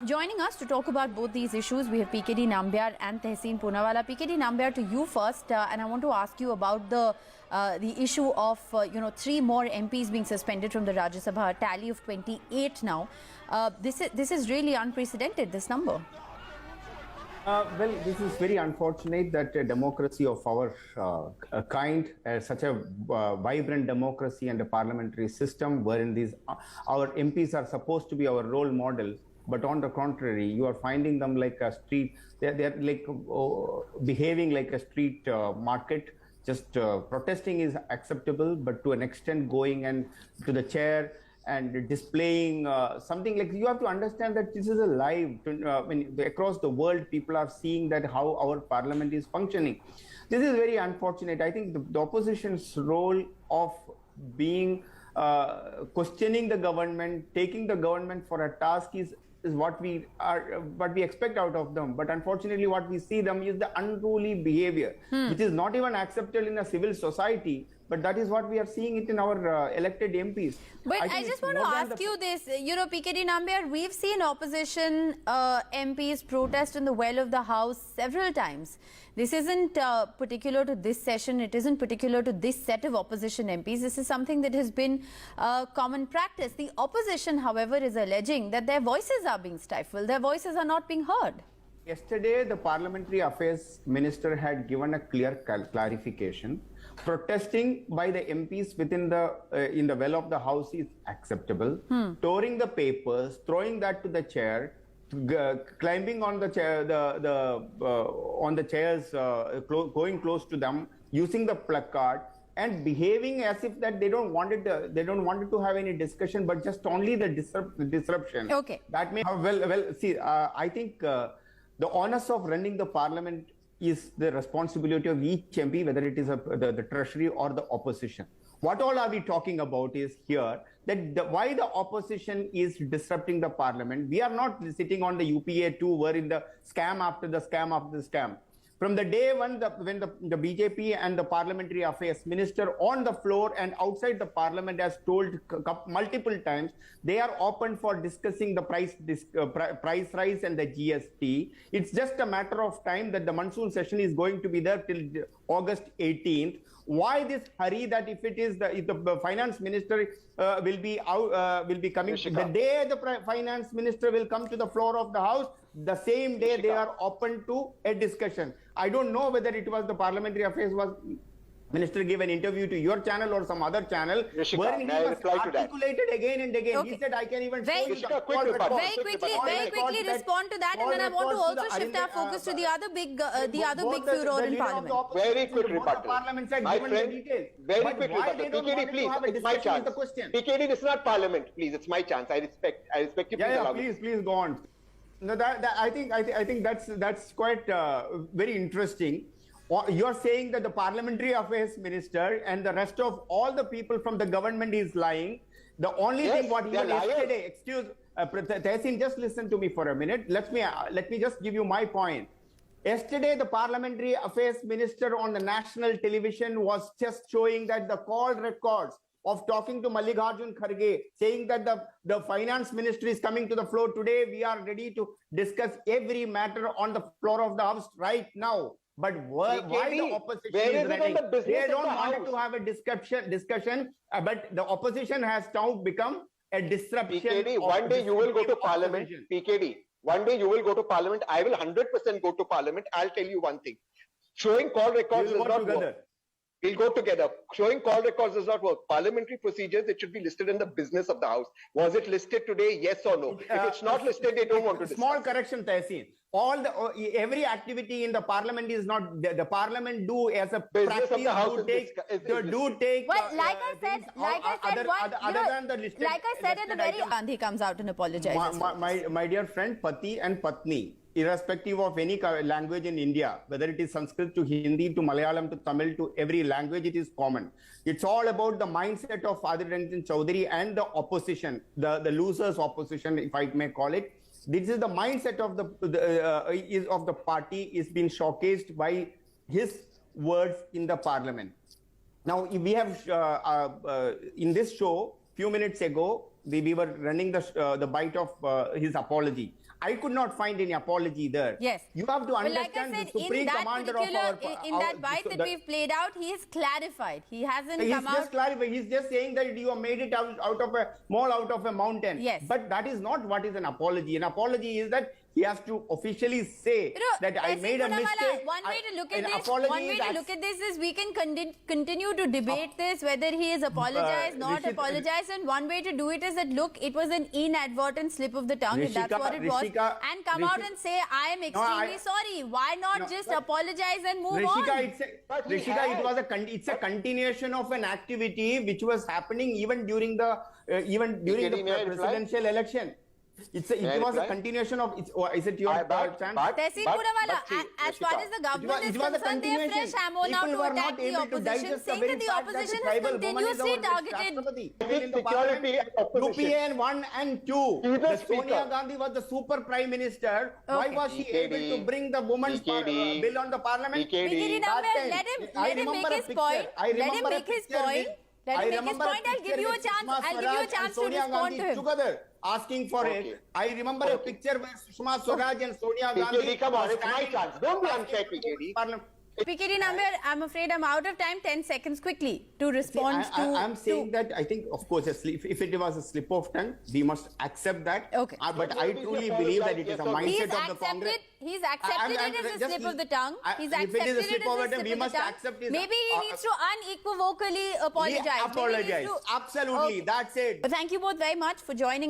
Joining us to talk about both these issues, we have PKD Nambiar and Tehseen Poonawala. PKD Nambiar, to you first, and I want to ask you about the issue of 3 more MPs being suspended from the Rajya Sabha, a tally of 28 now. This is really unprecedented, this number. Well, this is very unfortunate that a democracy of our kind, such a vibrant democracy and a parliamentary system wherein our MPs are supposed to be our role model, but on the contrary, you are finding them like a street, they're like behaving like a street market. Just protesting is acceptable, but to an extent going and to the chair and displaying something like, you have to understand that this is a live, across the world, people are seeing that how our parliament is functioning. This is very unfortunate. I think the opposition's role of being questioning the government, taking the government for a task is what we expect out of them. But unfortunately, what we see them is the unruly behavior, which is not even acceptable in a civil society. But that is what we are seeing it in our elected MPs. But I just want to ask you this, PKD Nambiar, we've seen opposition MPs protest in the well of the House several times. This isn't particular to this session. It isn't particular to this set of opposition MPs. This is something that has been common practice. The opposition, however, is alleging that their voices are being stifled. Their voices are not being heard. Yesterday, the Parliamentary Affairs Minister had given a clear clarification. Protesting by the MPs within in the well of the House is acceptable. Tearing the papers, throwing that to the chair, climbing on the chair, on the chairs, going close to them, using the placard, and behaving as if that they don't want it to have any discussion, but just only the disruption. Okay. That may see. I think the onus of running the parliament is the responsibility of each MP, whether it is the treasury or the opposition. What all are we talking about is here that why the opposition is disrupting the parliament. We are not sitting on the UPA 2 where in the scam after the scam after the scam. From the day when the BJP and the Parliamentary Affairs Minister on the floor and outside the Parliament has told multiple times, they are open for discussing the price rise and the GST. It's just a matter of time that the monsoon session is going to be there till August 18th. Why this hurry that if the finance minister will be coming, the day the finance minister will come to the floor of the House, the same day they are open to a discussion. I don't know whether it was the Parliamentary Affairs Minister gave an interview to your channel or some other channel wherein he was articulated again and again. Okay. He said, I can even very quickly respond to that, and then I want to also shift our focus to the other big furor in Parliament. Very quick rebuttal. My friend, very quick rebuttal. PKD, please, it's my chance. PKD, this is not Parliament, please. It's my chance. I respect you. Please go on. No, I think that's quite very interesting. You're saying that the Parliamentary Affairs Minister and the rest of all the people from the government is lying. The only thing what he was yesterday, Tehseen, just listen to me for a minute. Let me just give you my point. Yesterday, the Parliamentary Affairs Minister on the national television was just showing that the call records of talking to Mallikarjun Kharge, saying that the finance minister is coming to the floor today. We are ready to discuss every matter on the floor of the House right now. But why the opposition is running? They don't want to have a discussion, but the opposition has now become a disruption. PKD, one day you will go to Parliament. PKD, one day you will go to Parliament. I will 100% go to Parliament. I'll tell you one thing. Showing call records does not work. We'll go together. Showing call records does not work. Parliamentary procedures, it should be listed in the business of the House. Was it listed today? Yes or no? If it's not listed, they don't want to discuss. Small correction, Tehseen. Every activity in the Parliament is not the Parliament do as a business practice of the House do take. Well, like I said, at the very end, he comes out and apologizes. My dear friend, Pati and Patni, irrespective of any language in India, whether it is Sanskrit to Hindi to Malayalam to Tamil to every language, it is common. It's all about the mindset of Adil Ranjan Chaudhary and the opposition, the losers opposition, if I may call it. This is the mindset of the party is being showcased by his words in the Parliament. Now we have in this show few minutes ago we were running the bite of his apology. I could not find any apology there. Yes. You have to But understand like I said, the supreme in that commander of our... in that bite that we've played out, he has clarified. He hasn't come out... He's just clarifying. He's just saying that you have made it out of a mole out of a mountain. Yes. But that is not what is an apology. An apology is that he has to officially say that I made a mistake. One way to look at this is we can continue to debate this, whether he is apologized, not apologized, and one way to do it is that, look, it was an inadvertent slip of the tongue, if that's what it was, and come out and say, I am extremely sorry. Why not just apologize and move on? It's a continuation of an activity which was happening even during the presidential election. It was a continuation of. Is it your chance? Tehsil Poonawalla, as far as the government is concerned, they have fresh ammo now to attack the opposition, saying that the opposition has continuously targeted. Security UPN 1 and 2. Sonia Gandhi was the super prime minister. Why was she able to bring the women's bill on the parliament? PKD Nambiar, let him make his point. Let him make his point. I'll give you a chance to respond to him. Together, asking for it. I remember a picture where Sushma Swaraj and Sonia Gandhi... come on, it's my chance. Don't be unfair, PKD. PKD Nambiar, I'm afraid I'm out of time. 10 seconds quickly to respond to... I'm saying that I think, of course, if it was a slip of tongue, we must accept that. Okay. But I truly believe that it is a mindset of the Congress. He's accepted it as a slip of the tongue. He's accepted it as a slip of the tongue. Maybe he needs to unequivocally apologize. Absolutely. That's it. But thank you both very much for joining us.